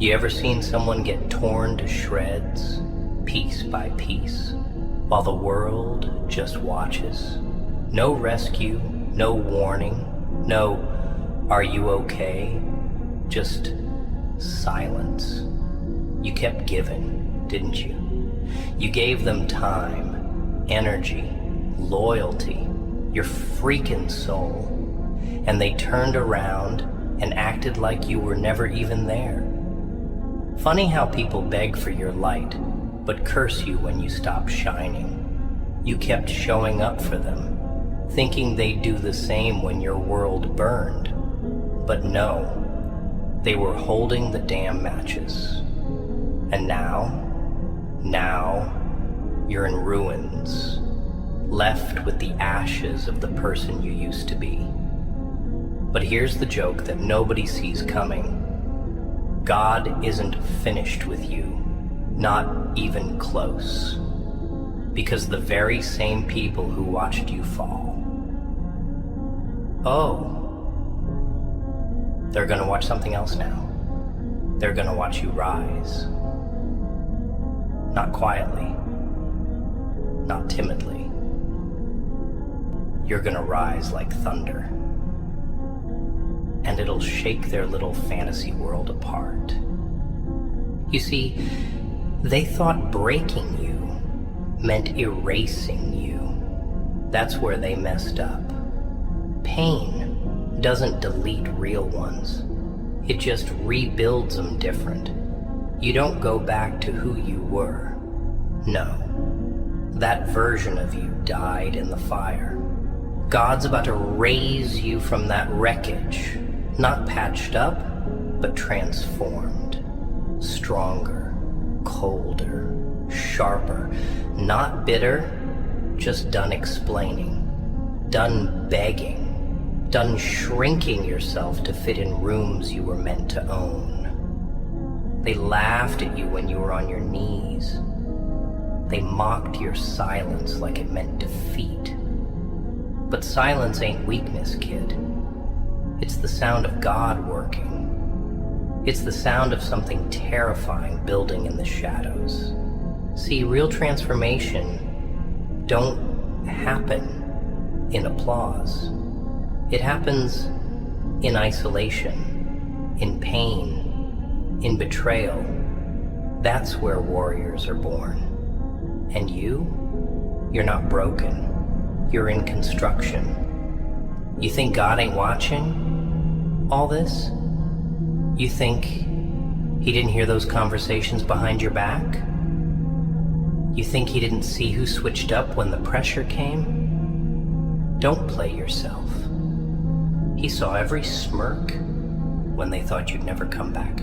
You ever seen someone get torn to shreds, piece by piece, while the world just watches? No rescue, no warning, no, "Are you okay?" Just silence. You kept giving, didn't you? You gave them time, energy, loyalty, your freaking soul, and they turned around and acted like you were never even there. Funny how people beg for your light, but curse you when you stop shining. You kept showing up for them, thinking they'd do the same when your world burned. But no, they were holding the damn matches. And now you're in ruins, left with the ashes of the person you used to be. But here's the joke that nobody sees coming. God isn't finished with you, not even close. Because the very same people who watched you fall, they're gonna watch something else now. They're gonna watch you rise. Not quietly, not timidly. You're gonna rise like thunder. And it'll shake their little fantasy world apart. You see, they thought breaking you meant erasing you. That's where they messed up. Pain doesn't delete real ones. It just rebuilds them different. You don't go back to who you were. No. That version of you died in the fire. God's about to raise you from that wreckage. Not patched up, but transformed. Stronger, colder, sharper. Not bitter, just done explaining. Done begging. Done shrinking yourself to fit in rooms you were meant to own. They laughed at you when you were on your knees. They mocked your silence like it meant defeat. But silence ain't weakness, kid. It's the sound of God working. It's the sound of something terrifying building in the shadows. See, real transformation don't happen in applause. It happens in isolation, in pain, in betrayal. That's where warriors are born. And you're not broken. You're in construction. You think God ain't watching all this? You think he didn't hear those conversations behind your back? You think he didn't see who switched up when the pressure came? Don't play yourself. He saw every smirk when they thought you'd never come back.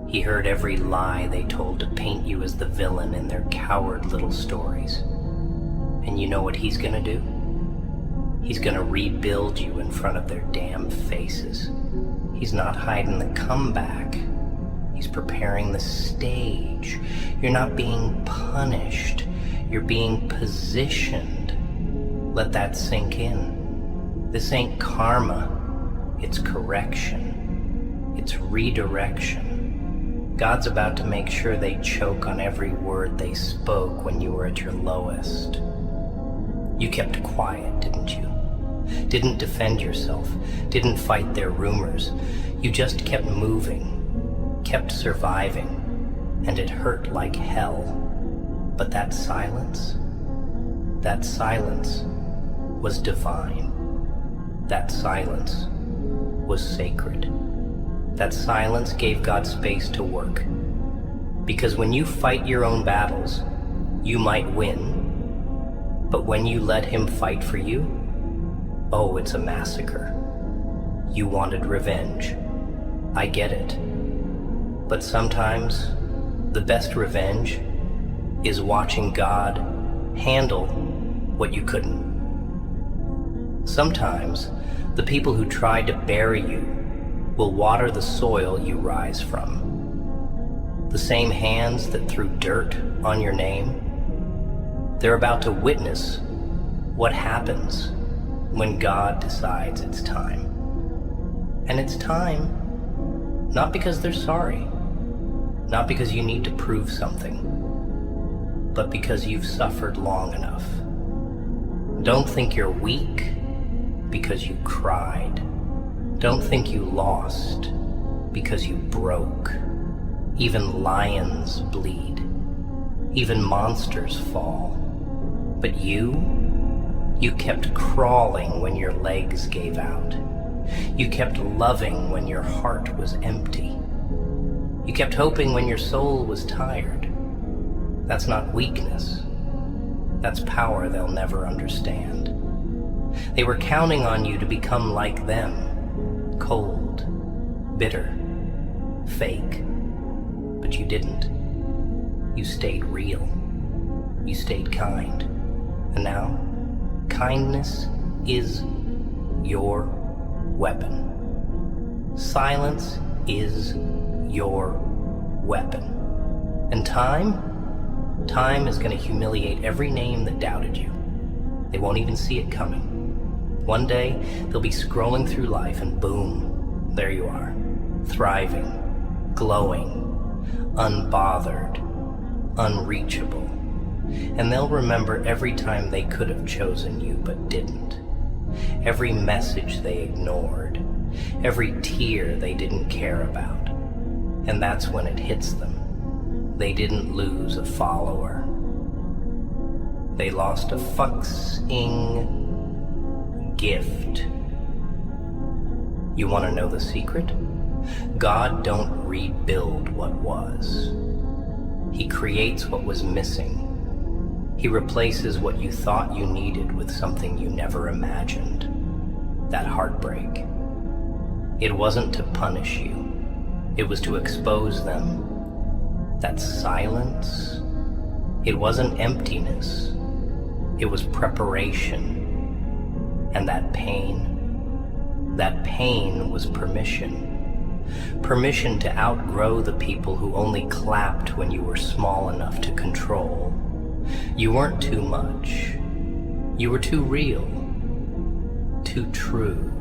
He heard every lie they told to paint you as the villain in their coward little stories. And you know what he's gonna do? He's gonna rebuild you in front of their damn faces. He's not hiding the comeback. He's preparing the stage. You're not being punished. You're being positioned. Let that sink in. This ain't karma. It's correction. It's redirection. God's about to make sure they choke on every word they spoke when you were at your lowest. You kept quiet, didn't you? Didn't defend yourself, didn't fight their rumors. You just kept moving, kept surviving, and it hurt like hell. But that silence was divine. That silence was sacred. That silence gave God space to work. Because when you fight your own battles, you might win. But when you let him fight for you, it's a massacre. You wanted revenge. I get it. But sometimes, the best revenge is watching God handle what you couldn't. Sometimes, the people who tried to bury you will water the soil you rise from. The same hands that threw dirt on your name, they're about to witness what happens when God decides it's time. And it's time, not because they're sorry, Not because you need to prove something, but because you've suffered long enough. Don't think you're weak because you cried. Don't think you lost because you broke. Even lions bleed. Even monsters fall. But you kept crawling when your legs gave out. You kept loving when your heart was empty. You kept hoping when your soul was tired. That's not weakness. That's power they'll never understand. They were counting on you to become like them. Cold, bitter, fake. But you didn't. You stayed real. You stayed kind. And now, kindness is your weapon. Silence is your weapon. And time is going to humiliate every name that doubted you. They won't even see it coming. One day, they'll be scrolling through life and boom, there you are, thriving, glowing, unbothered, unreachable. And they'll remember every time they could have chosen you but didn't. Every message they ignored. Every tear they didn't care about. And that's when it hits them. They didn't lose a follower. They lost a fucking gift. You want to know the secret? God don't rebuild what was. He creates what was missing. He replaces what you thought you needed with something you never imagined. That heartbreak. It wasn't to punish you. It was to expose them. That silence. It wasn't emptiness. It was preparation. And that pain was permission. Permission to outgrow the people who only clapped when you were small enough to control. You weren't too much. You were too real, too true,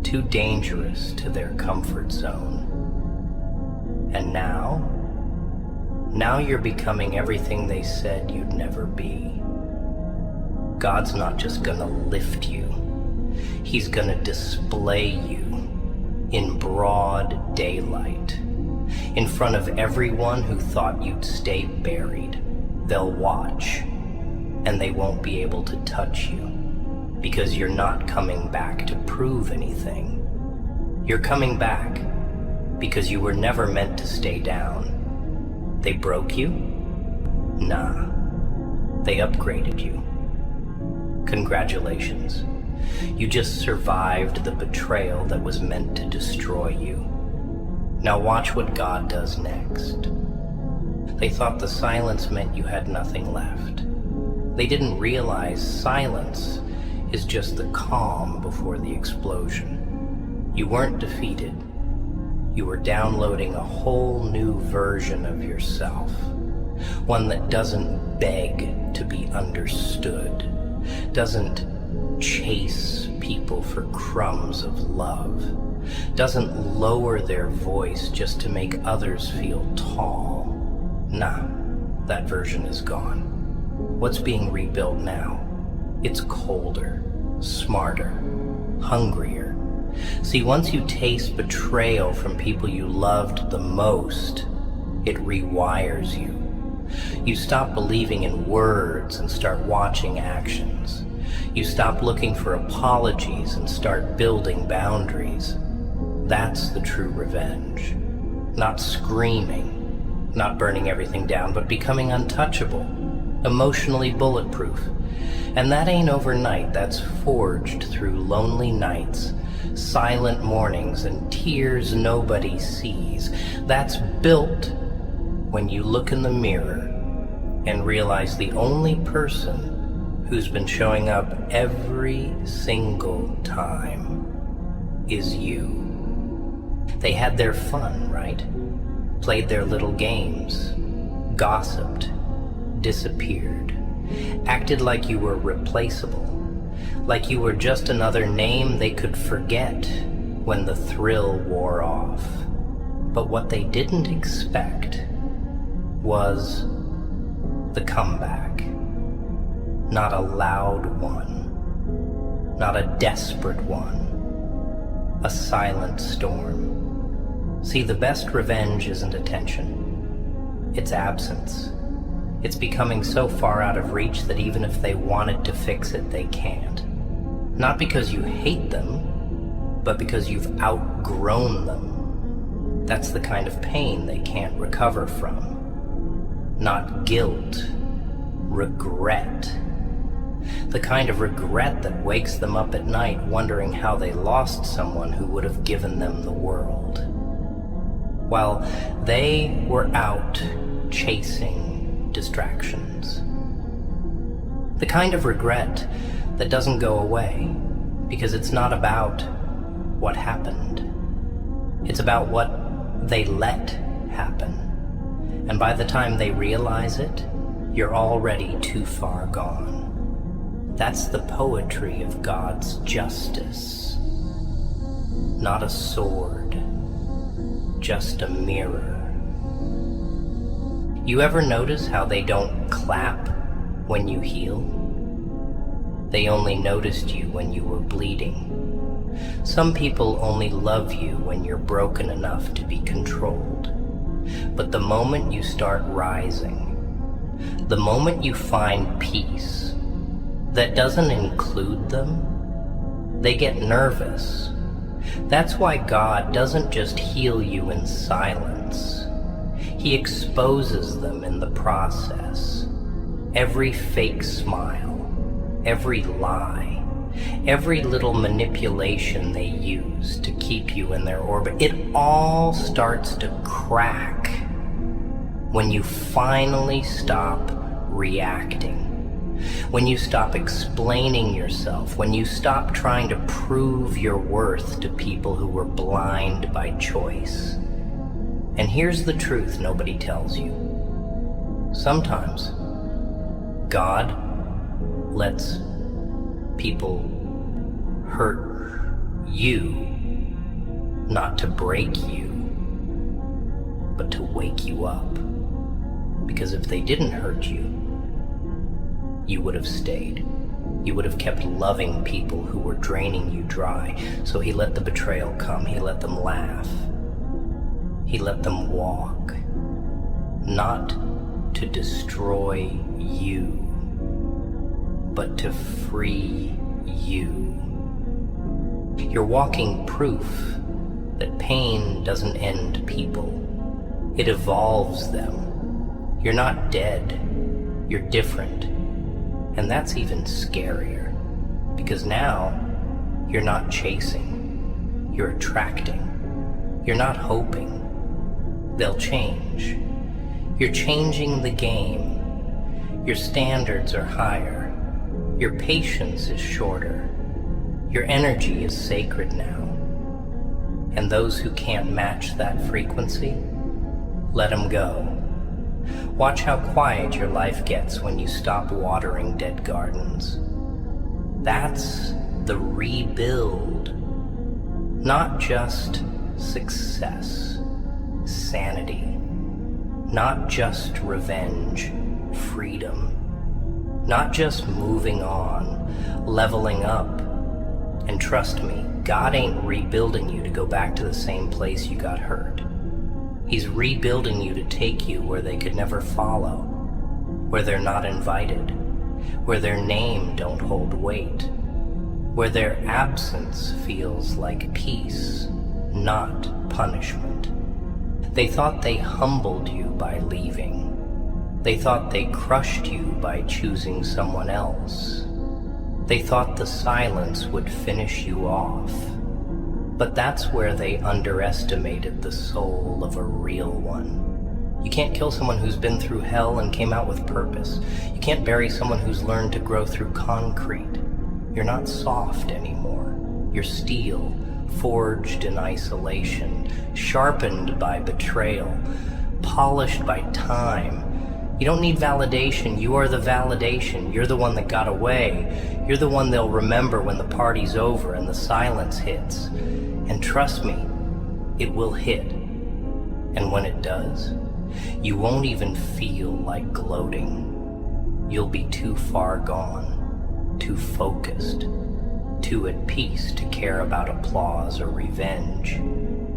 too dangerous to their comfort zone. And now you're becoming everything they said you'd never be. God's not just gonna lift you. He's gonna display you in broad daylight, in front of everyone who thought you'd stay buried. They'll watch, and they won't be able to touch you, because you're not coming back to prove anything. You're coming back because you were never meant to stay down. They broke you? Nah. They upgraded you. Congratulations. You just survived the betrayal that was meant to destroy you. Now watch what God does next. They thought the silence meant you had nothing left. They didn't realize silence is just the calm before the explosion. You weren't defeated. You were downloading a whole new version of yourself. One that doesn't beg to be understood, doesn't chase people for crumbs of love, doesn't lower their voice just to make others feel tall. Nah, that version is gone. What's being rebuilt now? It's colder, smarter, hungrier. See, once you taste betrayal from people you loved the most, it rewires you. You stop believing in words and start watching actions. You stop looking for apologies and start building boundaries. That's the true revenge. Not screaming, not burning everything down, but becoming untouchable, emotionally bulletproof. And that ain't overnight. That's forged through lonely nights, silent mornings, and tears nobody sees. That's built when you look in the mirror and realize the only person who's been showing up every single time is you. They had their fun, right? Played their little games, gossiped, disappeared, acted like you were replaceable, like you were just another name they could forget when the thrill wore off. But what they didn't expect was the comeback. Not a loud one, not a desperate one, a silent storm. See, the best revenge isn't attention, it's absence. It's becoming so far out of reach that even if they wanted to fix it, they can't. Not because you hate them, but because you've outgrown them. That's the kind of pain they can't recover from. Not guilt, regret. The kind of regret that wakes them up at night wondering how they lost someone who would have given them the world. While they were out chasing distractions. The kind of regret that doesn't go away because it's not about what happened. It's about what they let happen. And by the time they realize it, you're already too far gone. That's the poetry of God's justice. Not a sword, just a mirror. You ever notice how they don't clap when you heal? They only noticed you when you were bleeding. Some people only love you when you're broken enough to be controlled. But the moment you start rising, the moment you find peace that doesn't include them, they get nervous. That's why God doesn't just heal you in silence. He exposes them in the process. Every fake smile, every lie, every little manipulation they use to keep you in their orbit, it all starts to crack when you finally stop reacting. When you stop explaining yourself, when you stop trying to prove your worth to people who were blind by choice. And here's the truth nobody tells you. Sometimes God lets people hurt you, not to break you, but to wake you up. Because if they didn't hurt you, you would have stayed. You would have kept loving people who were draining you dry. So he let the betrayal come. He let them laugh. He let them walk. Not to destroy you, but to free you. You're walking proof that pain doesn't end people. It evolves them. You're not dead. You're different. And that's even scarier, because now you're not chasing, you're attracting. You're not hoping. They'll change. You're changing the game. Your standards are higher. Your patience is shorter. Your energy is sacred now. And those who can't match that frequency, let them go. Watch how quiet your life gets when you stop watering dead gardens. That's the rebuild. Not just success, sanity. Not just revenge, freedom. Not just moving on, leveling up. And trust me, God ain't rebuilding you to go back to the same place you got hurt. He's rebuilding you to take you where they could never follow, where they're not invited, where their name don't hold weight, where their absence feels like peace, not punishment. They thought they humbled you by leaving. They thought they crushed you by choosing someone else. They thought the silence would finish you off. But that's where they underestimated the soul of a real one. You can't kill someone who's been through hell and came out with purpose. You can't bury someone who's learned to grow through concrete. You're not soft anymore. You're steel, forged in isolation, sharpened by betrayal, polished by time. You don't need validation. You are the validation. You're the one that got away. You're the one they'll remember when the party's over and the silence hits. And trust me, it will hit. And when it does, you won't even feel like gloating. You'll be too far gone, too focused, too at peace to care about applause or revenge,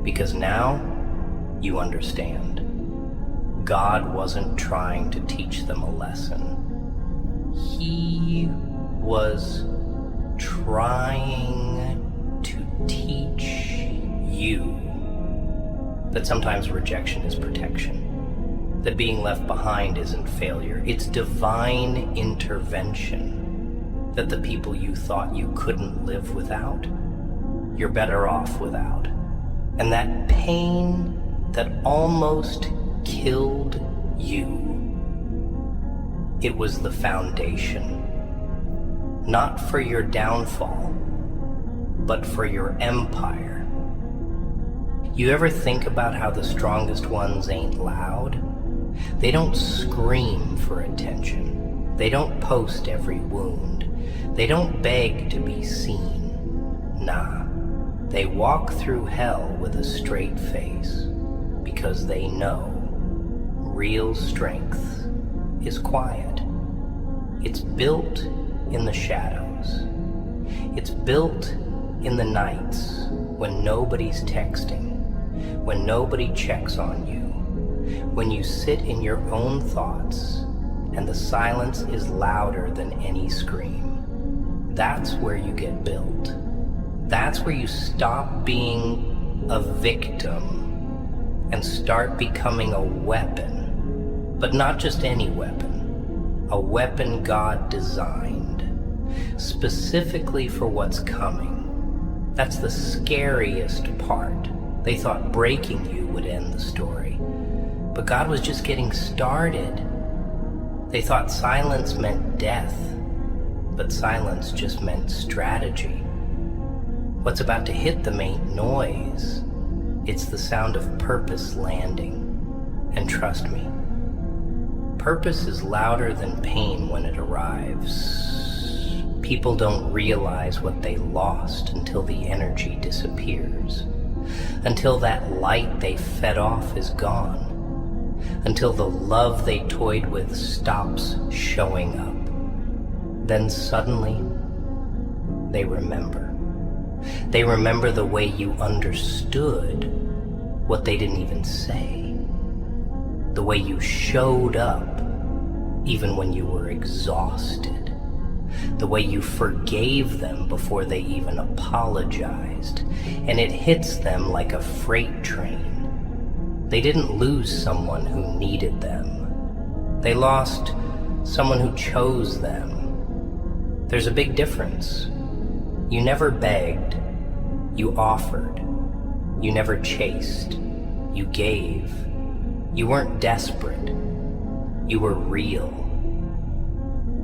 because now you understand. God wasn't trying to teach them a lesson. He was trying to teach you that sometimes rejection is protection, that being left behind isn't failure, it's divine intervention, that the people you thought you couldn't live without, you're better off without. And that pain that almost killed you, it was the foundation, not for your downfall, but for your empire. You ever think about how the strongest ones ain't loud? They don't scream for attention. They don't post every wound. They don't beg to be seen. Nah, they walk through hell with a straight face because they know real strength is quiet. It's built in the shadows. It's built in the nights when nobody's texting, when nobody checks on you, when you sit in your own thoughts and the silence is louder than any scream. That's where you get built. That's where you stop being a victim and start becoming a weapon. But not just any weapon, a weapon God designed, specifically for what's coming. That's the scariest part. They thought breaking you would end the story, but God was just getting started. They thought silence meant death, but silence just meant strategy. What's about to hit them ain't noise. It's the sound of purpose landing. And trust me, purpose is louder than pain when it arrives. People don't realize what they lost until the energy disappears, until that light they fed off is gone, until the love they toyed with stops showing up. Then suddenly, they remember. They remember the way you understood what they didn't even say, the way you showed up even when you were exhausted, the way you forgave them before they even apologized, and it hits them like a freight train. They didn't lose someone who needed them. They lost someone who chose them. There's a big difference. You never begged, you offered. You never chased, you gave. You weren't desperate, you were real.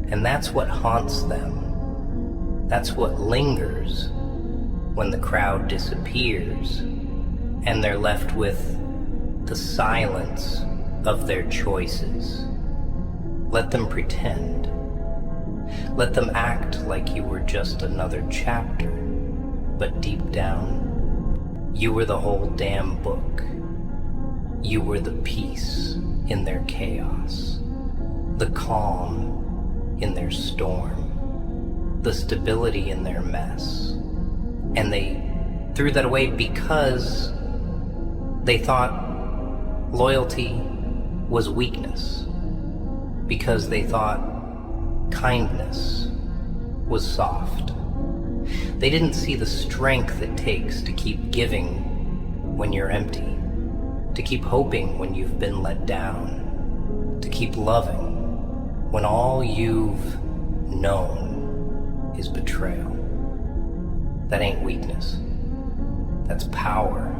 And that's what haunts them. That's what lingers when the crowd disappears and they're left with the silence of their choices. Let them pretend. Let them act like you were just another chapter, but deep down, you were the whole damn book. You were the peace in their chaos, the calm in their storm, the stability in their mess. And they threw that away because they thought loyalty was weakness, because they thought kindness was soft. They didn't see the strength it takes to keep giving when you're empty, to keep hoping when you've been let down, to keep loving when all you've known is betrayal. That ain't weakness. That's power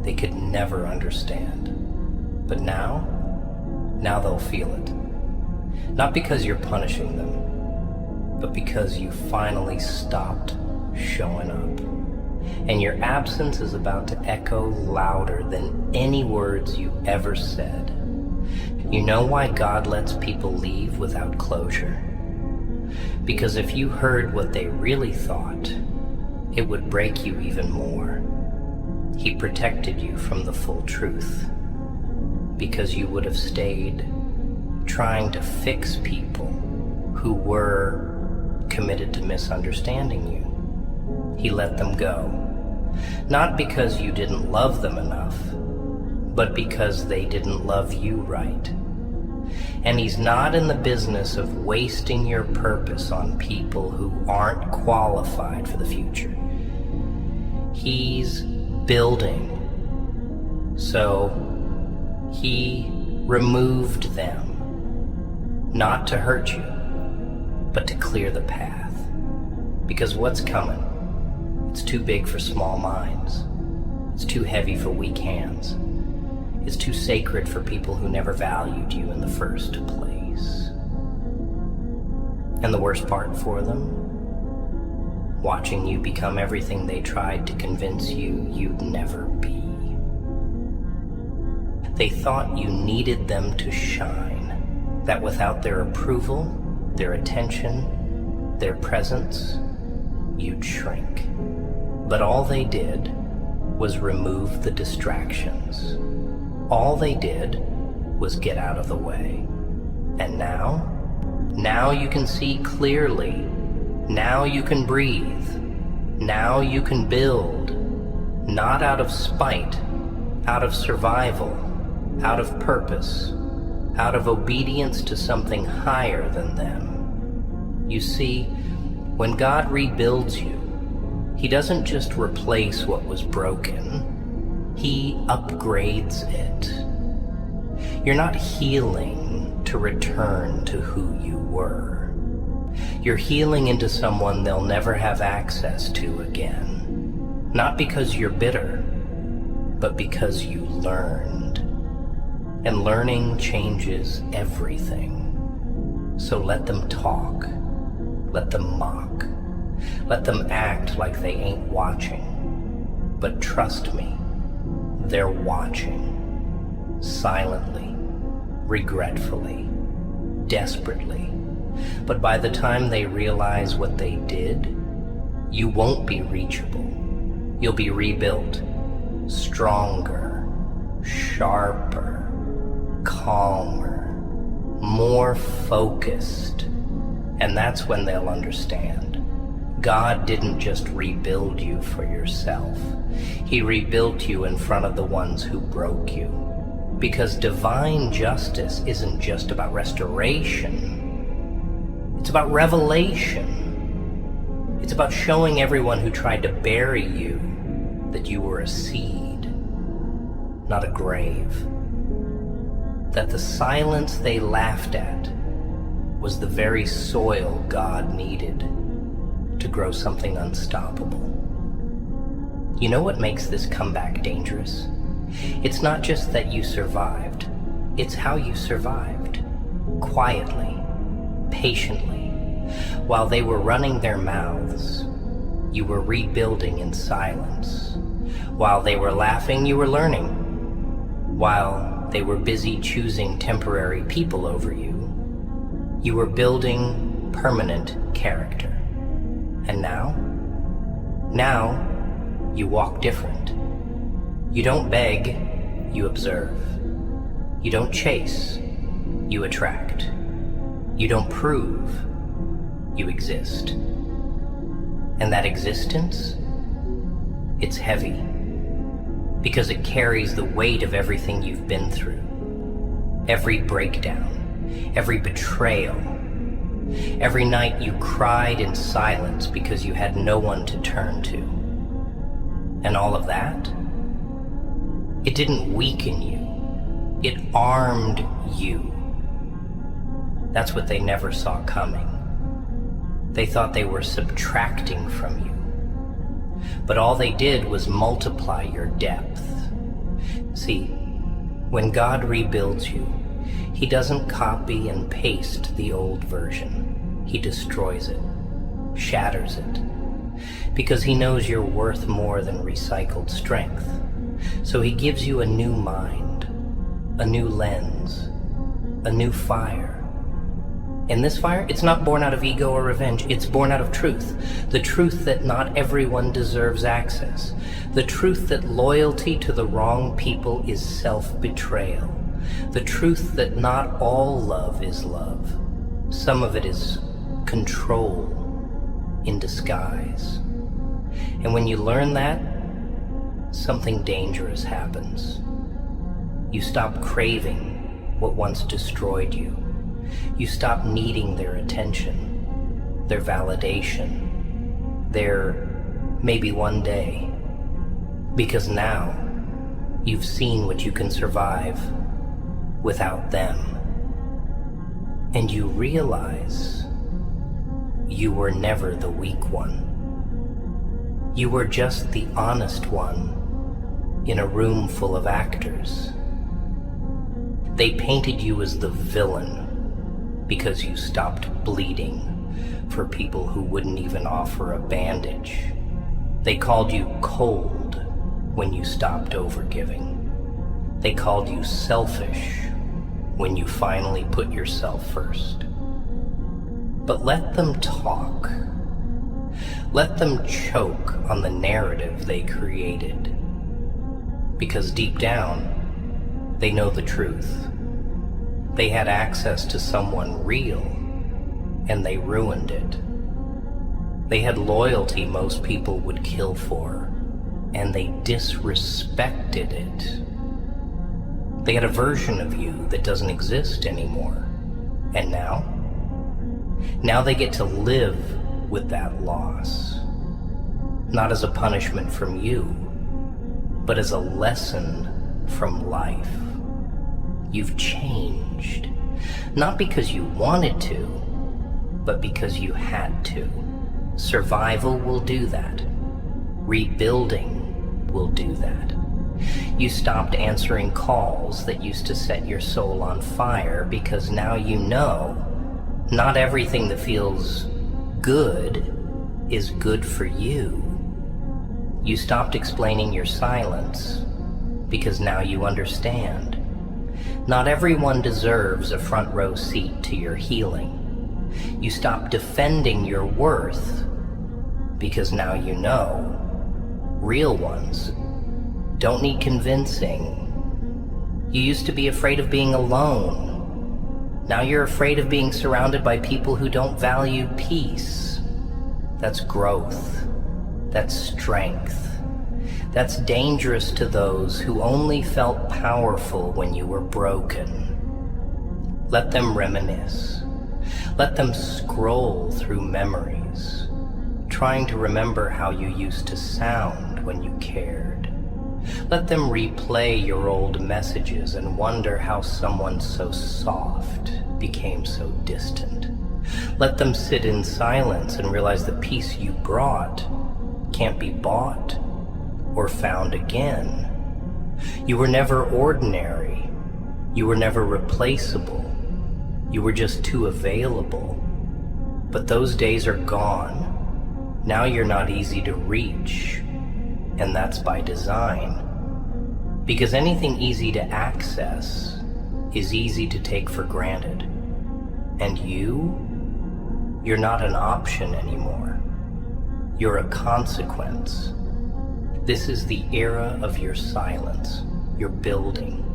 they could never understand. But now they'll feel it. Not because you're punishing them, but because you finally stopped showing up. And your absence is about to echo louder than any words you ever said. You know why God lets people leave without closure? Because if you heard what they really thought, it would break you even more. He protected you from the full truth. because you would have stayed trying to fix people who were committed to misunderstanding you. He let them go, not because you didn't love them enough, but because they didn't love you right. And he's not in the business of wasting your purpose on people who aren't qualified for the future. He's building. So he removed them, not to hurt you, but to clear the path. Because what's coming, it's too big for small minds. It's too heavy for weak hands. It's too sacred for people who never valued you in the first place. And the worst part for them? Watching you become everything they tried to convince you you'd never be. They thought you needed them to shine, that without their approval, their attention, their presence, you'd shrink. But all they did was remove the distractions. All they did was get out of the way. And now you can see clearly. Now you can breathe. Now you can build. Not out of spite, out of survival, out of purpose, out of obedience to something higher than them. You see, when God rebuilds you, He doesn't just replace what was broken. He upgrades it. You're not healing to return to who you were. You're healing into someone they'll never have access to again. Not because you're bitter, but because you learned. And learning changes everything. So let them talk. Let them mock. Let them act like they ain't watching. But trust me, they're watching, silently, regretfully, desperately. But by the time they realize what they did, you won't be reachable. You'll be rebuilt, stronger, sharper, calmer, more focused. And that's when they'll understand. God didn't just rebuild you for yourself. He rebuilt you in front of the ones who broke you. Because divine justice isn't just about restoration. It's about revelation. It's about showing everyone who tried to bury you that you were a seed, not a grave. That the silence they laughed at was the very soil God needed to grow something unstoppable. You know what makes this comeback dangerous? It's not just that you survived, it's how you survived. Quietly, patiently. While they were running their mouths, you were rebuilding in silence. While they were laughing, you were learning. While they were busy choosing temporary people over you, you were building permanent character. And now you walk different. You don't beg, you observe. You don't chase, you attract. You don't prove, you exist. And that existence, it's heavy, because it carries the weight of everything you've been through. Every breakdown, every betrayal, every night you cried in silence because you had no one to turn to. And all of that, it didn't weaken you, it armed you. That's what they never saw coming. They thought they were subtracting from you. But all they did was multiply your depth. See, when God rebuilds you, He doesn't copy and paste the old version. He destroys it, shatters it, because He knows you're worth more than recycled strength. So He gives you a new mind, a new lens, a new fire. And this fire, it's not born out of ego or revenge, it's born out of truth. The truth that not everyone deserves access. The truth that loyalty to the wrong people is self-betrayal. The truth that not all love is love. Some of it is control in disguise. And when you learn that, something dangerous happens. You stop craving what once destroyed you. You stop needing their attention, their validation, their maybe one day. Because now, you've seen what you can survive without them. And you realize you were never the weak one. You were just the honest one in a room full of actors. They painted you as the villain because you stopped bleeding for people who wouldn't even offer a bandage. They called you cold when you stopped overgiving. They called you selfish when you finally put yourself first. But let them talk. Let them choke on the narrative they created. Because deep down, they know the truth. They had access to someone real, and they ruined it. They had loyalty most people would kill for, and they disrespected it. They had a version of you that doesn't exist anymore. And now? Now they get to live with that loss. Not as a punishment from you, but as a lesson from life. You've changed. Not because you wanted to, but because you had to. Survival will do that. Rebuilding will do that. You stopped answering calls that used to set your soul on fire because now you know not everything that feels good is good for you. You stopped explaining your silence because now you understand. Not everyone deserves a front row seat to your healing. You stopped defending your worth because now you know real ones don't need convincing. You used to be afraid of being alone. Now you're afraid of being surrounded by people who don't value peace. That's growth. That's strength. That's dangerous to those who only felt powerful when you were broken. Let them reminisce. Let them scroll through memories, trying to remember how you used to sound when you cared. Let them replay your old messages and wonder how someone so soft became so distant. Let them sit in silence and realize the peace you brought can't be bought or found again. You were never ordinary. You were never replaceable. You were just too available. But those days are gone. Now you're not easy to reach. And that's by design. Because anything easy to access is easy to take for granted. And you're not an option anymore. You're a consequence. This is the era of your silence, your building,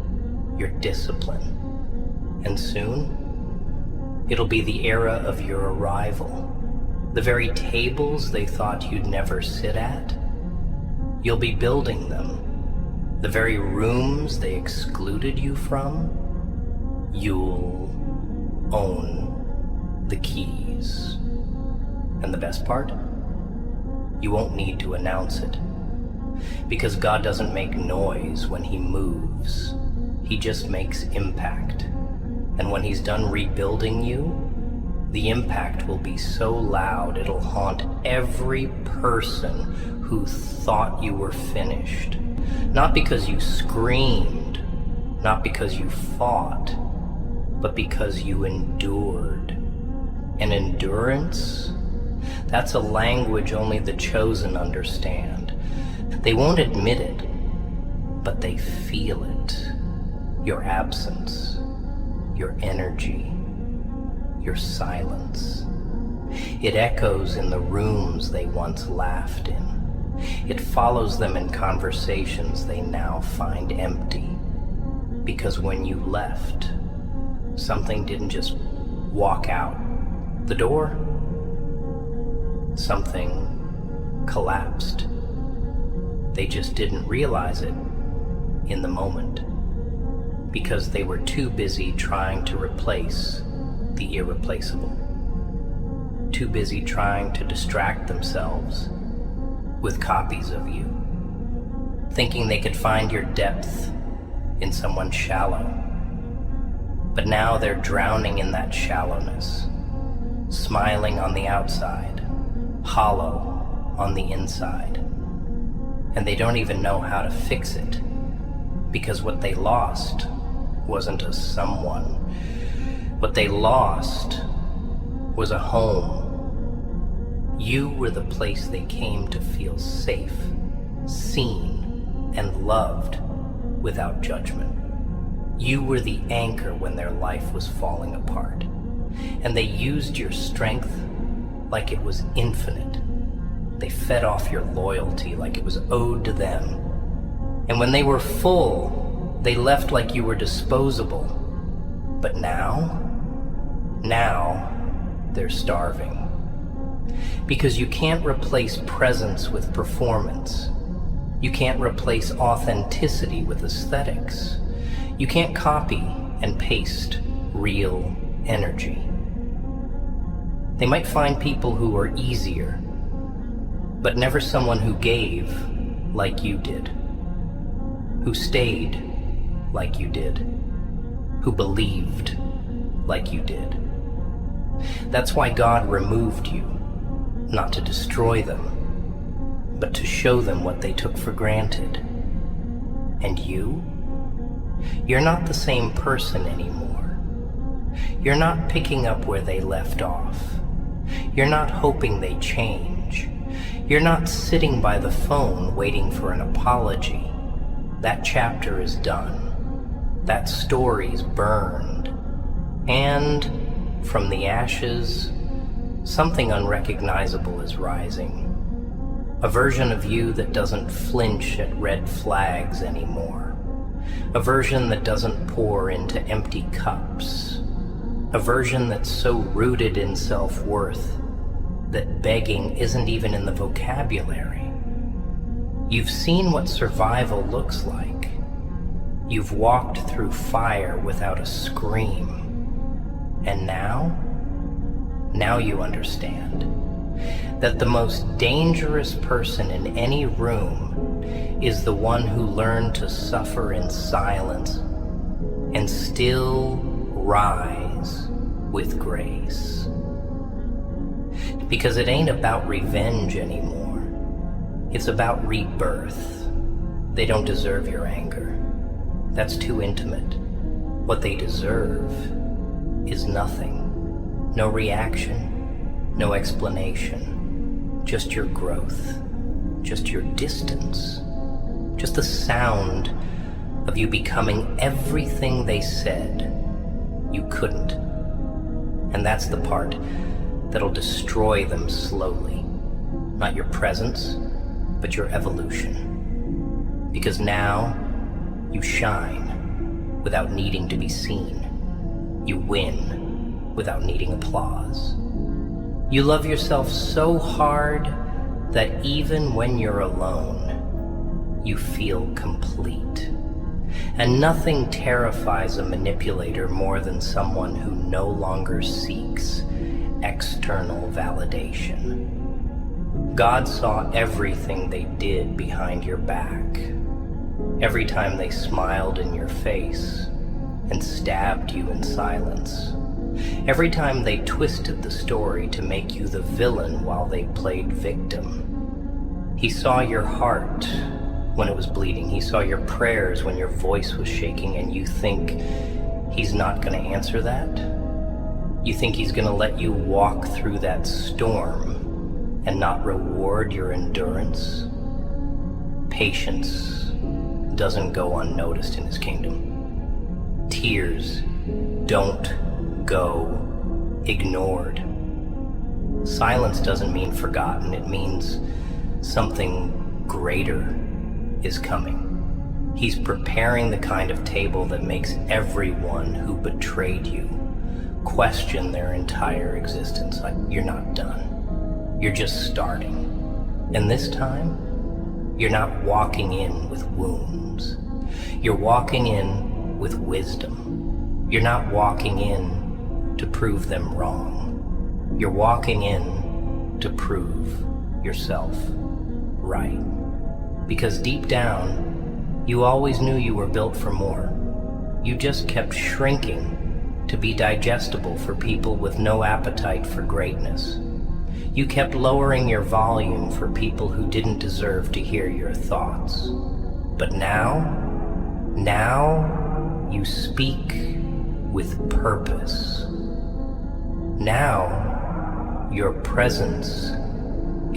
your discipline. And soon, it'll be the era of your arrival. The very tables they thought you'd never sit at, you'll be building them. The very rooms they excluded you from, you'll own the keys. And the best part? You won't need to announce it. Because God doesn't make noise when He moves. He just makes impact. And when He's done rebuilding you, the impact will be so loud it'll haunt every person who thought you were finished. Not because you screamed, not because you fought, but because you endured. And endurance? That's a language only the chosen understand. They won't admit it, but they feel it. Your absence, your energy, your silence. It echoes in the rooms they once laughed in. It follows them in conversations they now find empty. Because when you left, something didn't just walk out the door. Something collapsed. They just didn't realize it in the moment because they were too busy trying to replace the irreplaceable. Too busy trying to distract themselves with copies of you, thinking they could find your depth in someone shallow. But now they're drowning in that shallowness, smiling on the outside, hollow on the inside. And they don't even know how to fix it, because what they lost wasn't a someone. What they lost was a home. You were the place they came to feel safe, seen, and loved without judgment. You were the anchor when their life was falling apart, and they used your strength like it was infinite. They fed off your loyalty like it was owed to them. And when they were full, they left like you were disposable. But now they're starving. Because you can't replace presence with performance. You can't replace authenticity with aesthetics. You can't copy and paste real energy. They might find people who are easier, but never someone who gave like you did, who stayed like you did, who believed like you did. That's why God removed you, not to destroy them, but to show them what they took for granted. And you're not the same person anymore. You're not picking up where they left off. You're not hoping they change. You're not sitting by the phone waiting for an apology. That chapter is done. That story's burned. And from the ashes, something unrecognizable is rising. A version of you that doesn't flinch at red flags anymore. A version that doesn't pour into empty cups. A version that's so rooted in self-worth that begging isn't even in the vocabulary. You've seen what survival looks like. You've walked through fire without a scream. And now you understand that the most dangerous person in any room is the one who learned to suffer in silence and still rise with grace. Because it ain't about revenge anymore. It's about rebirth. They don't deserve your anger. That's too intimate. What they deserve is nothing. No reaction, no explanation. Just your growth. Just your distance. Just the sound of you becoming everything they said you couldn't. And that's the part that'll destroy them slowly. Not your presence, but your evolution. Because now you shine without needing to be seen. You win without needing applause. You love yourself so hard that even when you're alone, you feel complete. And nothing terrifies a manipulator more than someone who no longer seeks external validation. God saw everything they did behind your back. Every time they smiled in your face and stabbed you in silence. Every time they twisted the story to make you the villain while they played victim. He saw your heart when it was bleeding. He saw your prayers when your voice was shaking, and you think he's not going to answer that? You think he's going to let you walk through that storm and not reward your endurance? Patience doesn't go unnoticed in his kingdom. Tears don't go ignored. Silence doesn't mean forgotten. It means something greater is coming. He's preparing the kind of table that makes everyone who betrayed you question their entire existence. Like, you're not done. You're just starting. And this time, you're not walking in with wounds. You're walking in with wisdom. You're not walking in to prove them wrong. You're walking in to prove yourself right. Because deep down, you always knew you were built for more. You just kept shrinking to be digestible for people with no appetite for greatness. You kept lowering your volume for people who didn't deserve to hear your thoughts. But now you speak with purpose. Now, your presence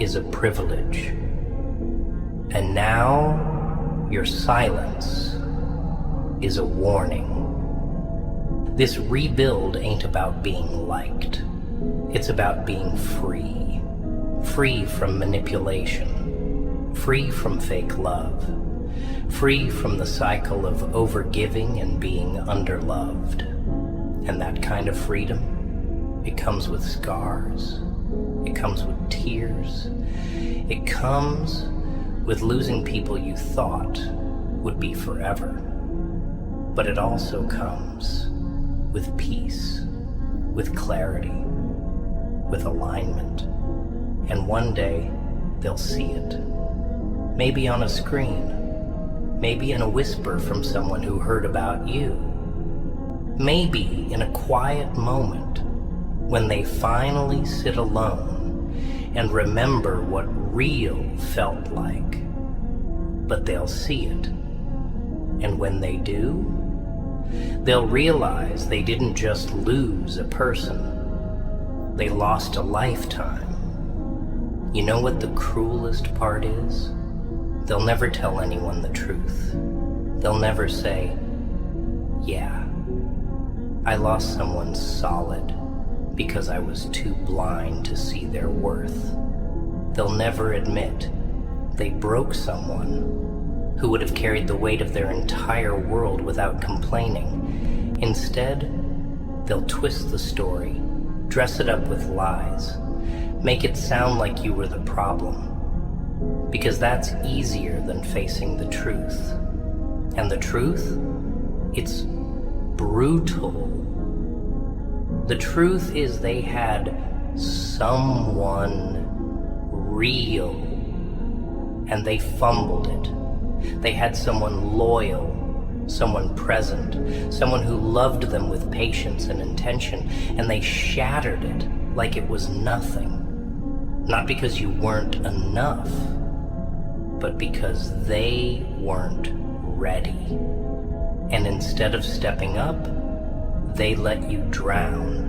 is a privilege. And now, your silence is a warning. This rebuild ain't about being liked. It's about being free. Free from manipulation. Free from fake love. Free from the cycle of overgiving and being underloved. And that kind of freedom, it comes with scars. It comes with tears. It comes with losing people you thought would be forever. But it also comes with peace, with clarity, with alignment. And one day, they'll see it. Maybe on a screen. Maybe in a whisper from someone who heard about you. Maybe in a quiet moment when they finally sit alone and remember what real felt like. But they'll see it. And when they do, they'll realize they didn't just lose a person. They lost a lifetime. You know what the cruelest part is? They'll never tell anyone the truth. They'll never say, yeah, I lost someone solid because I was too blind to see their worth. They'll never admit they broke someone who would have carried the weight of their entire world without complaining. Instead, they'll twist the story, dress it up with lies, make it sound like you were the problem, because that's easier than facing the truth. And the truth? It's brutal. The truth is they had someone real, and they fumbled it. They had someone loyal, someone present, someone who loved them with patience and intention, and they shattered it like it was nothing. Not because you weren't enough, but because they weren't ready. And instead of stepping up, they let you drown.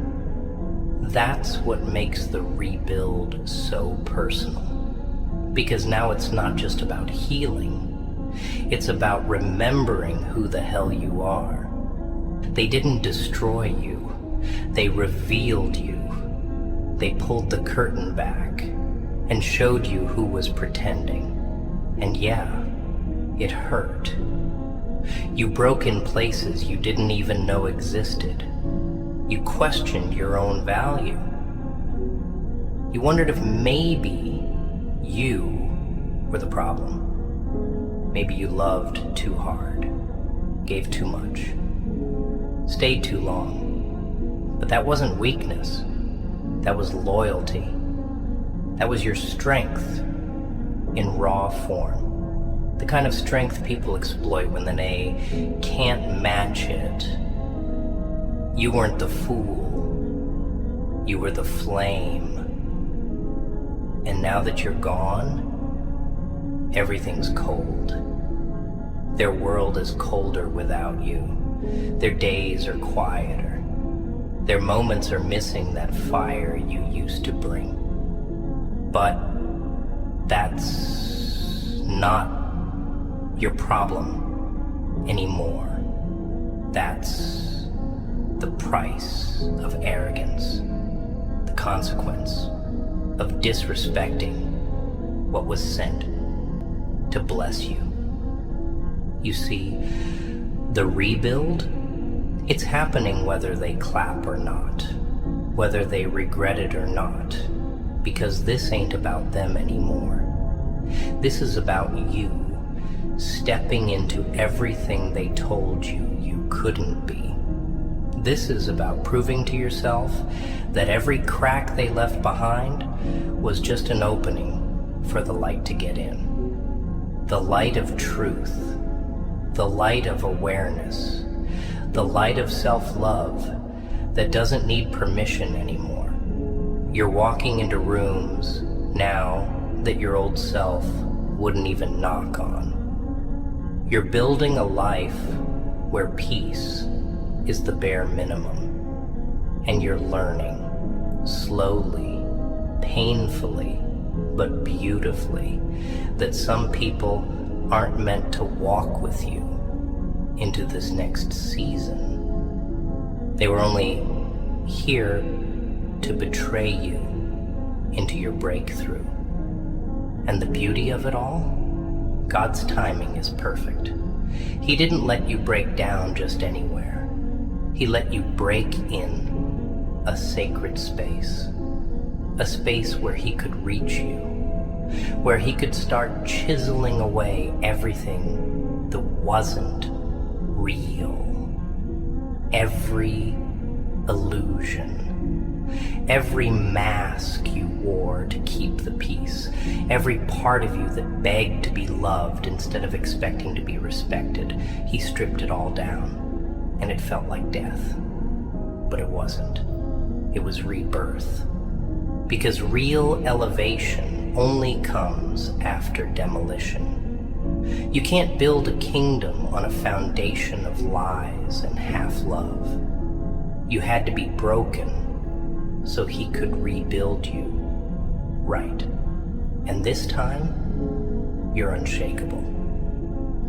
That's what makes the rebuild so personal. Because now it's not just about healing. It's about remembering who the hell you are. They didn't destroy you. They revealed you. They pulled the curtain back and showed you who was pretending. And yeah, it hurt. You broke in places you didn't even know existed. You questioned your own value. You wondered if maybe you were the problem. Maybe you loved too hard, gave too much, stayed too long. But that wasn't weakness. That was loyalty. That was your strength in raw form. The kind of strength people exploit when they can't match it. You weren't the fool. You were the flame. And now that you're gone, everything's cold. Their world is colder without you. Their days are quieter. Their moments are missing that fire you used to bring. But that's not your problem anymore. That's the price of arrogance, the consequence of disrespecting what was sent to bless you. You see, the rebuild, it's happening whether they clap or not, whether they regret it or not, because this ain't about them anymore. This is about you stepping into everything they told you you couldn't be. This is about proving to yourself that every crack they left behind was just an opening for the light to get in. The light of truth, the light of awareness, the light of self-love that doesn't need permission anymore. You're walking into rooms now that your old self wouldn't even knock on. You're building a life where peace is the bare minimum, and you're learning slowly, painfully, but beautifully that some people aren't meant to walk with you into this next season. They were only here to betray you into your breakthrough. And the beauty of it all? God's timing is perfect. He didn't let you break down just anywhere. He let you break in a sacred space. A space where he could reach you, where he could start chiseling away everything that wasn't real. Every illusion, every mask you wore to keep the peace, every part of you that begged to be loved instead of expecting to be respected, he stripped it all down, and it felt like death. But it wasn't. It was rebirth. Because real elevation only comes after demolition. You can't build a kingdom on a foundation of lies and half-love. You had to be broken so he could rebuild you. Right. And this time, you're unshakable.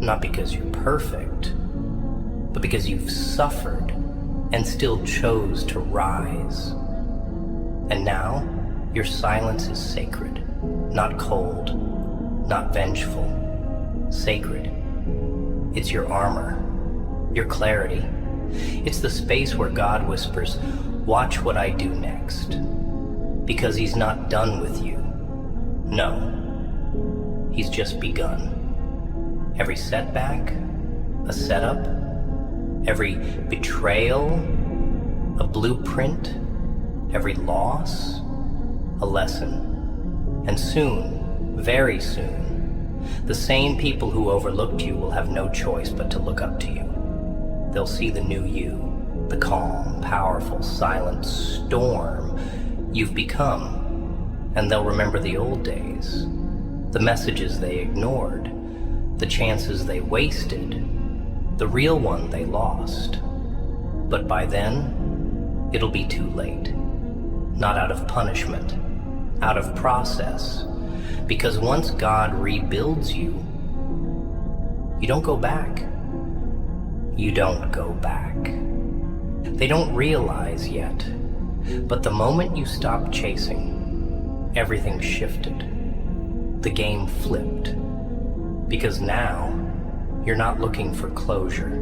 Not because you're perfect, but because you've suffered and still chose to rise. And now, your silence is sacred, not cold, not vengeful, sacred. It's your armor, your clarity. It's the space where God whispers, "Watch what I do next." Because he's not done with you. No, he's just begun. Every setback, a setup. Every betrayal, a blueprint. Every loss, a lesson. And soon, very soon, the same people who overlooked you will have no choice but to look up to you. They'll see the new you, the calm, powerful, silent storm you've become, and they'll remember the old days, the messages they ignored, the chances they wasted, the real one they lost. But by then, it'll be too late. Not out of punishment, out of process. Because once God rebuilds you, you don't go back. You don't go back. They don't realize yet, but the moment you stop chasing, everything shifted. The game flipped. Because now, you're not looking for closure,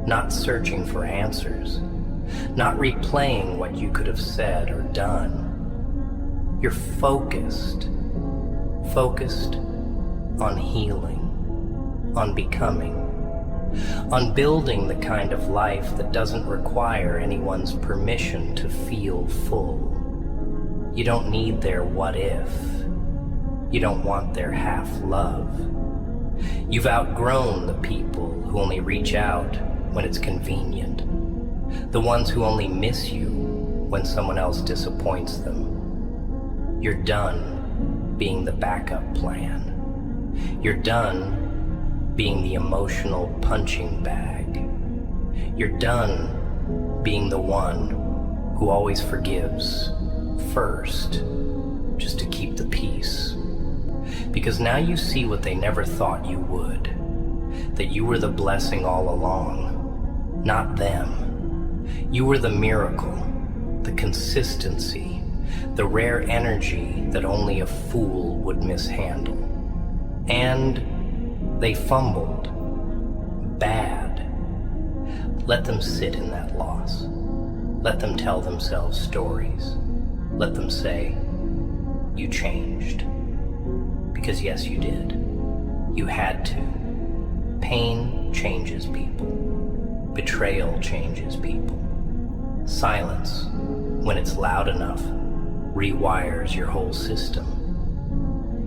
not searching for answers, not replaying what you could have said or done. You're focused on healing, on becoming, on building the kind of life that doesn't require anyone's permission to feel full. You don't need their what if. You don't want their half love. You've outgrown the people who only reach out when it's convenient. The ones who only miss you when someone else disappoints them. You're done being the backup plan. You're done being the emotional punching bag. You're done being the one who always forgives first, just to keep the peace. Because now you see what they never thought you would, that you were the blessing all along, not them. You were the miracle, the consistency, the rare energy that only a fool would mishandle. And they fumbled, bad, let them sit in that loss. Let them tell themselves stories. Let them say, you changed. Because yes, you did. You had to. Pain changes people. Betrayal changes people. Silence, when it's loud enough, rewires your whole system.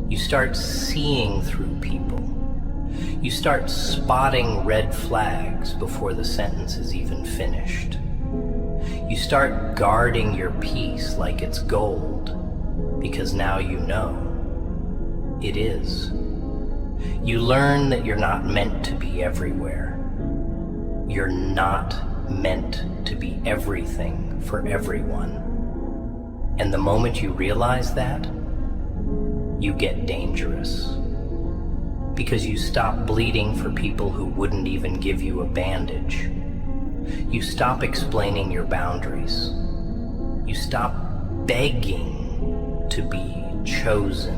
You start seeing through people. You start spotting red flags before the sentence is even finished. You start guarding your peace like it's gold, because now you know it is. You learn that you're not meant to be everywhere. You're not meant to be everything for everyone. And the moment you realize that, you get dangerous. Because you stop bleeding for people who wouldn't even give you a bandage. You stop explaining your boundaries. You stop begging to be chosen.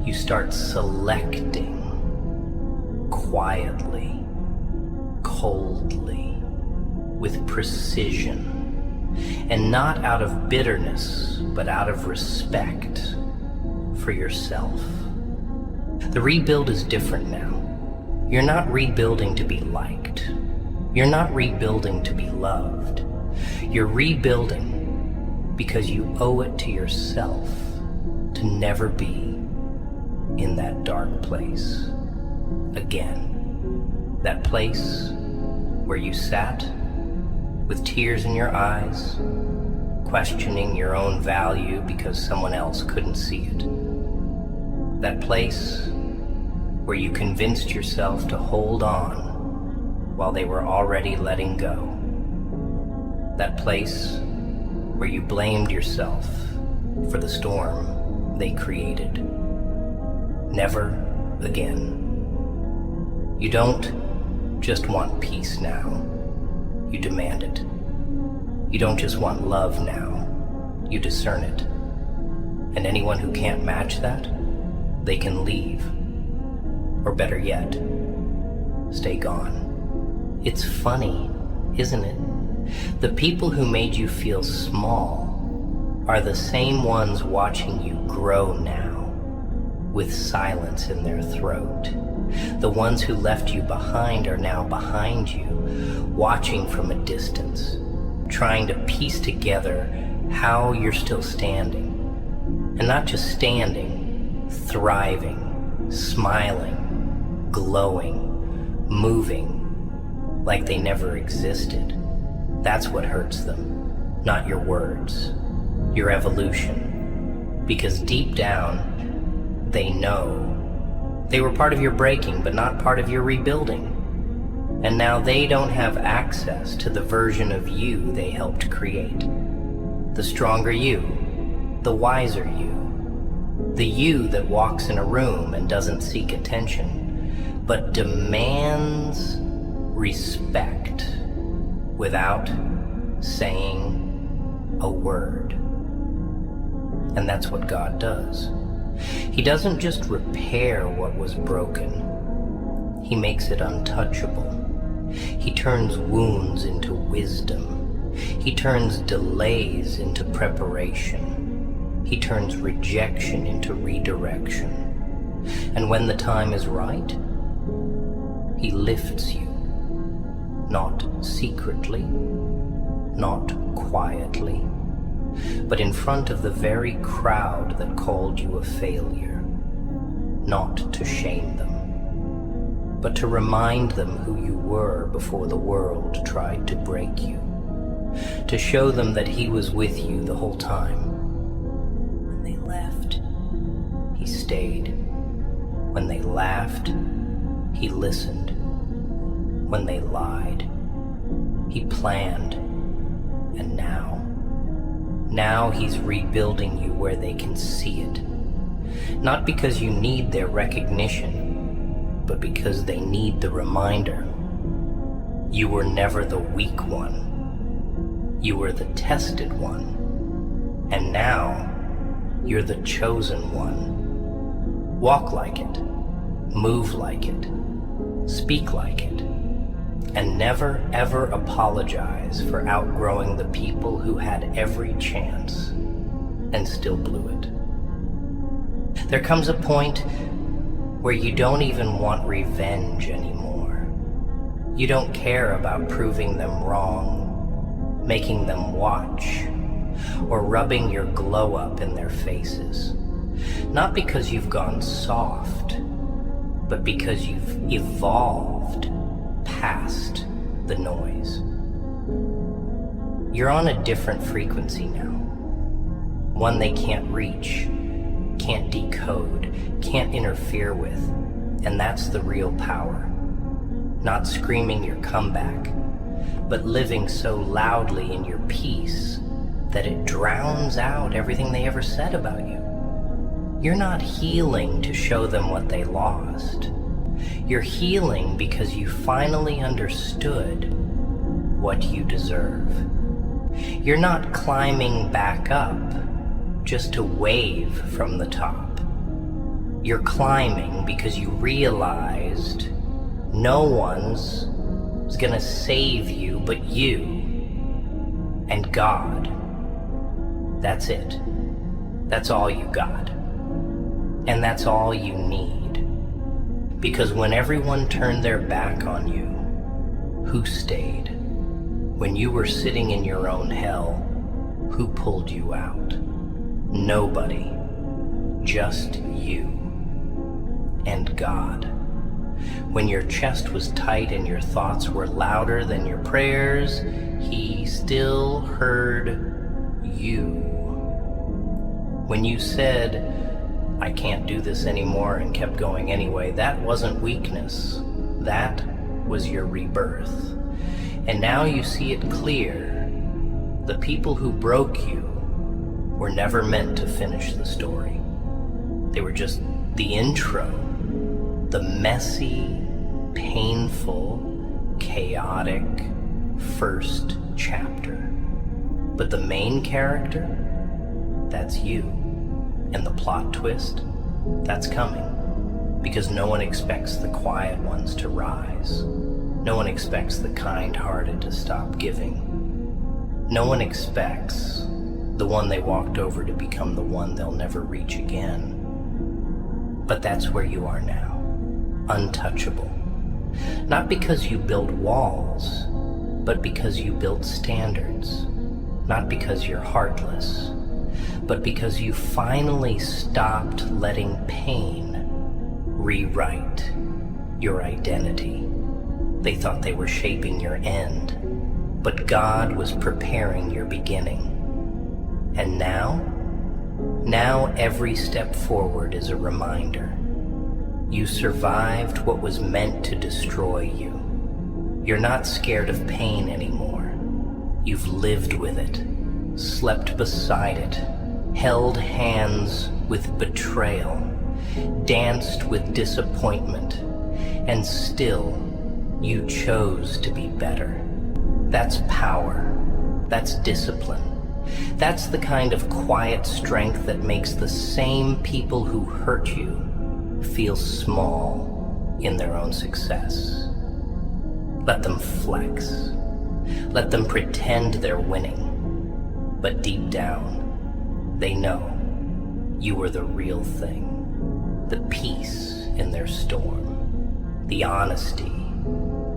You start selecting quietly, coldly, with precision, and not out of bitterness, but out of respect for yourself. The rebuild is different now. You're not rebuilding to be liked. You're not rebuilding to be loved. You're rebuilding because you owe it to yourself to never be in that dark place again. That place where you sat with tears in your eyes, questioning your own value because someone else couldn't see it. That place where you convinced yourself to hold on while they were already letting go. That place where you blamed yourself for the storm they created. Never again. You don't just want peace now, you demand it. You don't just want love now, you discern it. And anyone who can't match that, they can leave. Or better yet, stay gone. It's funny, isn't it? The people who made you feel small are the same ones watching you grow now, with silence in their throat. The ones who left you behind are now behind you, watching from a distance, trying to piece together how you're still standing. And not just standing, thriving, smiling, glowing, moving, like they never existed. That's what hurts them, not your words, your evolution. Because deep down, they know they were part of your breaking, but not part of your rebuilding. And now they don't have access to the version of you they helped create. The stronger you, the wiser you, the you that walks in a room and doesn't seek attention, but demands respect without saying a word. And that's what God does. He doesn't just repair what was broken. He makes it untouchable. He turns wounds into wisdom. He turns delays into preparation. He turns rejection into redirection. And when the time is right, He lifts you. Not secretly, not quietly, but in front of the very crowd that called you a failure. Not to shame them, but to remind them who you were before the world tried to break you. To show them that He was with you the whole time. When they left, He stayed. When they laughed, He listened. When they lied, He planned. And now He's rebuilding you where they can see it. Not because you need their recognition, but because they need the reminder. You were never the weak one. You were the tested one. And now, you're the chosen one. Walk like it. Move like it. Speak like it. And never ever apologize for outgrowing the people who had every chance and still blew it. There comes a point where you don't even want revenge anymore. You don't care about proving them wrong, making them watch, or rubbing your glow up in their faces. Not because you've gone soft, but because you've evolved past the noise. You're on a different frequency now. One they can't reach, can't decode, can't interfere with. And that's the real power. Not screaming your comeback, but living so loudly in your peace that it drowns out everything they ever said about you. You're not healing to show them what they lost. You're healing because you finally understood what you deserve. You're not climbing back up just to wave from the top. You're climbing because you realized no one's gonna save you but you and God. That's it. That's all you got. And that's all you need. Because when everyone turned their back on you, who stayed? When you were sitting in your own hell, who pulled you out? Nobody. Just you and God. When your chest was tight and your thoughts were louder than your prayers, He still heard you. When you said, I can't do this anymore, and kept going anyway, that wasn't weakness. That was your rebirth. And now you see it clear. The people who broke you were never meant to finish the story. They were just the intro, the messy, painful, chaotic first chapter. But the main character, that's you. And the plot twist, that's coming. Because no one expects the quiet ones to rise. No one expects the kind-hearted to stop giving. No one expects the one they walked over to become the one they'll never reach again. But that's where you are now, untouchable. Not because you built walls, but because you built standards. Not because you're heartless, but because you finally stopped letting pain rewrite your identity. They thought they were shaping your end, but God was preparing your beginning. And now every step forward is a reminder. You survived what was meant to destroy you. You're not scared of pain anymore. You've lived with it, slept beside it, held hands with betrayal, danced with disappointment, and still you chose to be better. That's power. That's discipline. That's the kind of quiet strength that makes the same people who hurt you feel small in their own success. Let them flex. Let them pretend they're winning. But deep down, they know you were the real thing. The peace in their storm. The honesty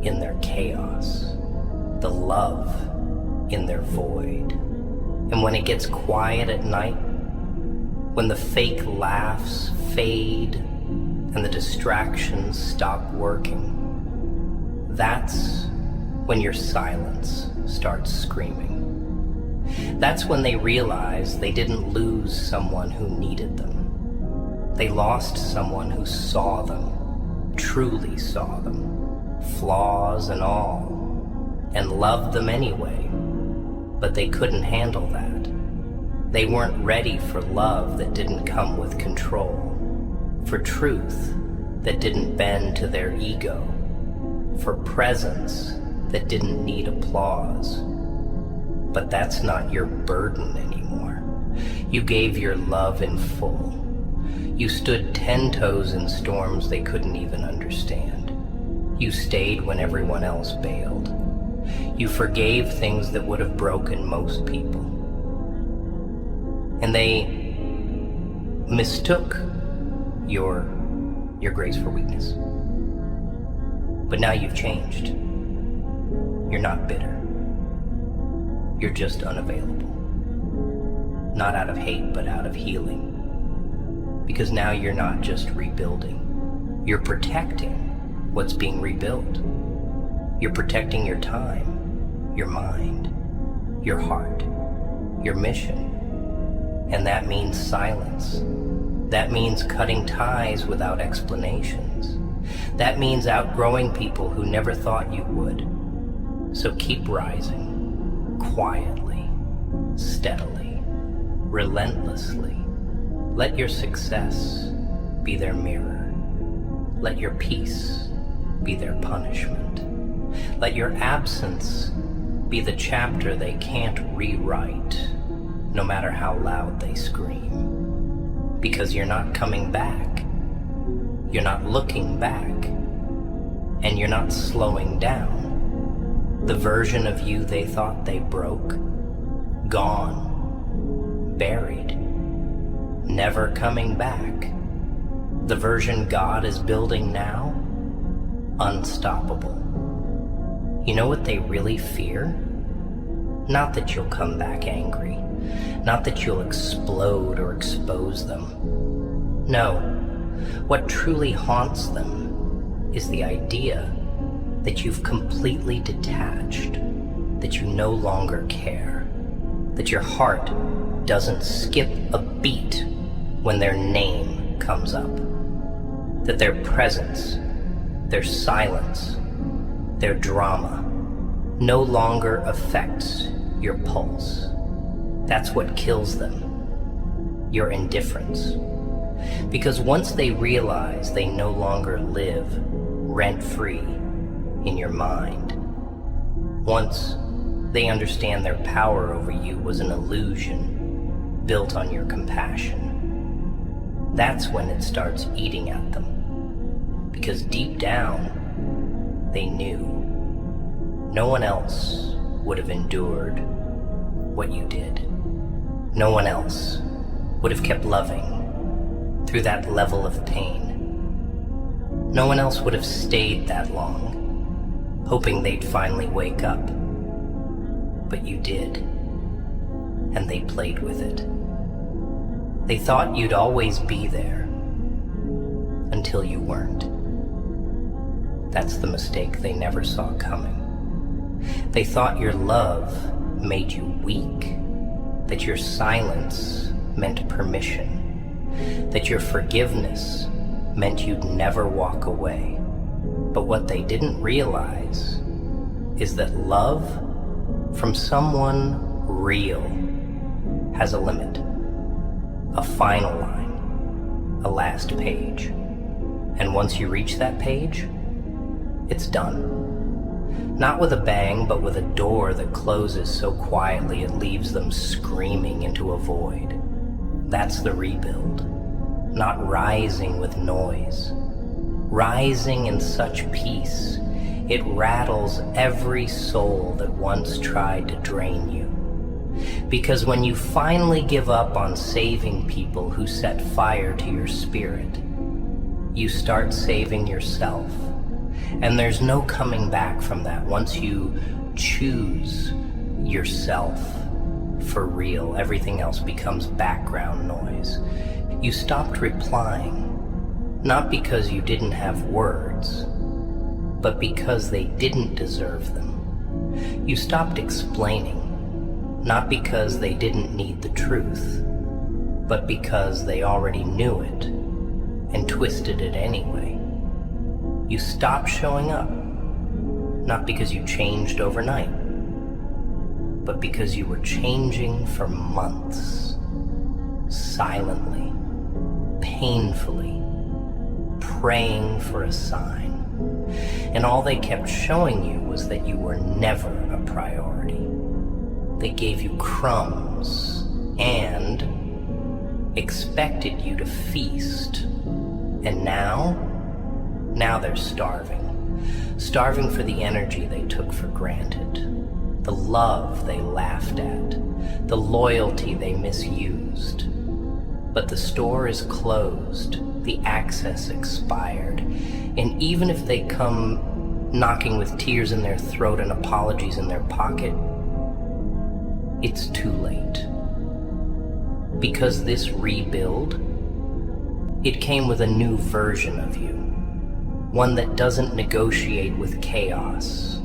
in their chaos. The love in their void. And when it gets quiet at night, when the fake laughs fade and the distractions stop working, that's when your silence starts screaming. That's when they realize they didn't lose someone who needed them. They lost someone who saw them, truly saw them, flaws and all, and loved them anyway. But they couldn't handle that. They weren't ready for love that didn't come with control, for truth that didn't bend to their ego, for presence that didn't need applause. But that's not your burden anymore. You gave your love in full. You stood 10 toes in storms they couldn't even understand. You stayed when everyone else bailed. You forgave things that would have broken most people. And they mistook your grace for weakness. But now you've changed. You're not bitter. You're just unavailable. Not out of hate, but out of healing. Because now you're not just rebuilding. You're protecting what's being rebuilt. You're protecting your time, your mind, your heart, your mission. And that means silence. That means cutting ties without explanations. That means outgrowing people who never thought you would. So keep rising, quietly, steadily, relentlessly. Let your success be their mirror. Let your peace be their punishment. Let your absence be the chapter they can't rewrite, no matter how loud they scream. Because you're not coming back. You're not looking back. And you're not slowing down. The version of you they thought they broke, gone, buried, never coming back. The version God is building now, unstoppable. You know what they really fear? Not that you'll come back angry. Not that you'll explode or expose them. No, what truly haunts them is the idea that you've completely detached, that you no longer care, that your heart doesn't skip a beat when their name comes up, that their presence, their silence, their drama no longer affects your pulse. That's what kills them, your indifference. Because once they realize they no longer live rent-free in your mind, once they understand their power over you was an illusion built on your compassion, that's when it starts eating at them. Because deep down, they knew no one else would have endured what you did. No one else would have kept loving through that level of pain. No one else would have stayed that long, hoping they'd finally wake up. But you did, and they played with it. They thought you'd always be there, until you weren't. That's the mistake they never saw coming. They thought your love made you weak, that your silence meant permission, that your forgiveness meant you'd never walk away. But what they didn't realize is that love from someone real has a limit, a final line, a last page. And once you reach that page, it's done. Not with a bang, but with a door that closes so quietly it leaves them screaming into a void. That's the rebuild. Not rising with noise. Rising in such peace, it rattles every soul that once tried to drain you. Because when you finally give up on saving people who set fire to your spirit, you start saving yourself. And there's no coming back from that once you choose yourself for real. Everything else becomes background noise. You stopped replying, not because you didn't have words, but because they didn't deserve them. You stopped explaining, not because they didn't need the truth, but because they already knew it and twisted it anyway. You stopped showing up, not because you changed overnight, but because you were changing for months, silently, painfully, praying for a sign. And all they kept showing you was that you were never a priority. They gave you crumbs and expected you to feast. And now they're starving. starving for the energy they took for granted, the love they laughed at, the loyalty they misused. But the store is closed, the access expired, and even if they come knocking with tears in their throat and apologies in their pocket, it's too late. Because this rebuild, it came with a new version of you. One that doesn't negotiate with chaos.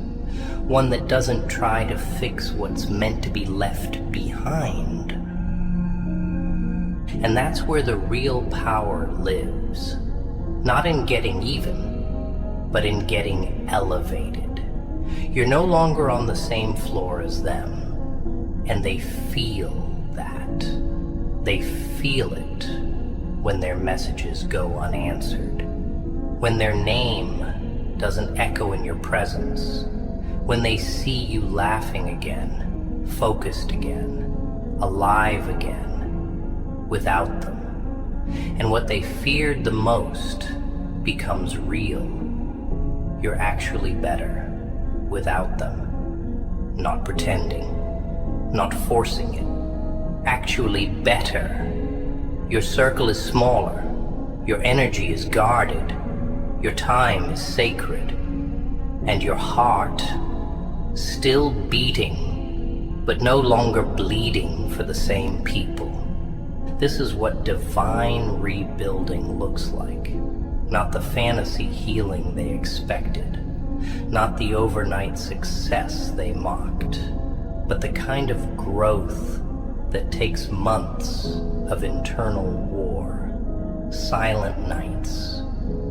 One that doesn't try to fix what's meant to be left behind. And that's where the real power lives. Not in getting even, but in getting elevated. You're no longer on the same floor as them, and they feel that. They feel it when their messages go unanswered, when their name doesn't echo in your presence, when they see you laughing again, focused again, alive again, without them. And what they feared the most becomes real. You're actually better without them. Not pretending, not forcing it. Actually better. Your circle is smaller. Your energy is guarded. Your time is sacred. And your heart still beating, but no longer bleeding for the same people. This is what divine rebuilding looks like. Not the fantasy healing they expected. Not the overnight success they mocked. But the kind of growth that takes months of internal war, silent nights,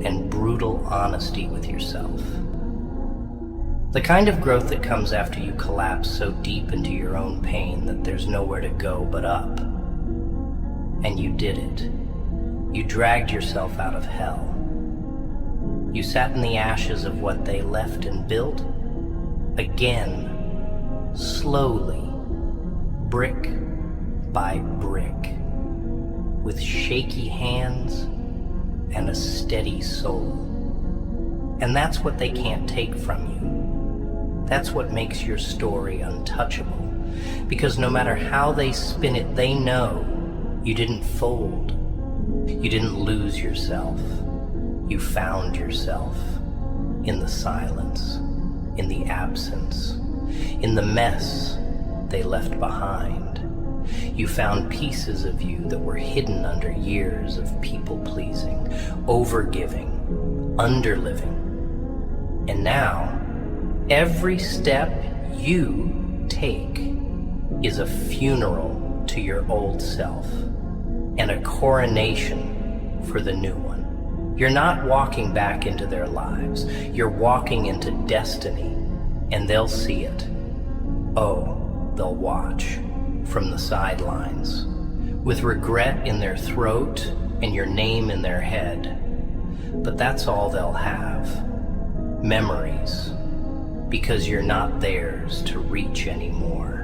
and brutal honesty with yourself. The kind of growth that comes after you collapse so deep into your own pain that there's nowhere to go but up. And you did it. You dragged yourself out of hell. You sat in the ashes of what they left and built, again, slowly, brick by brick, with shaky hands and a steady soul. And that's what they can't take from you. That's what makes your story untouchable. Because no matter how they spin it, they know you didn't fold. You didn't lose yourself. You found yourself in the silence, in the absence, in the mess they left behind. You found pieces of you that were hidden under years of people-pleasing, overgiving, underliving. And now, every step you take is a funeral to your old self and a coronation for the new one. You're not walking back into their lives. You're walking into destiny, and they'll see it. Oh, they'll watch from the sidelines, with regret in their throat and your name in their head. But that's all they'll have. Memories, because you're not theirs to reach anymore.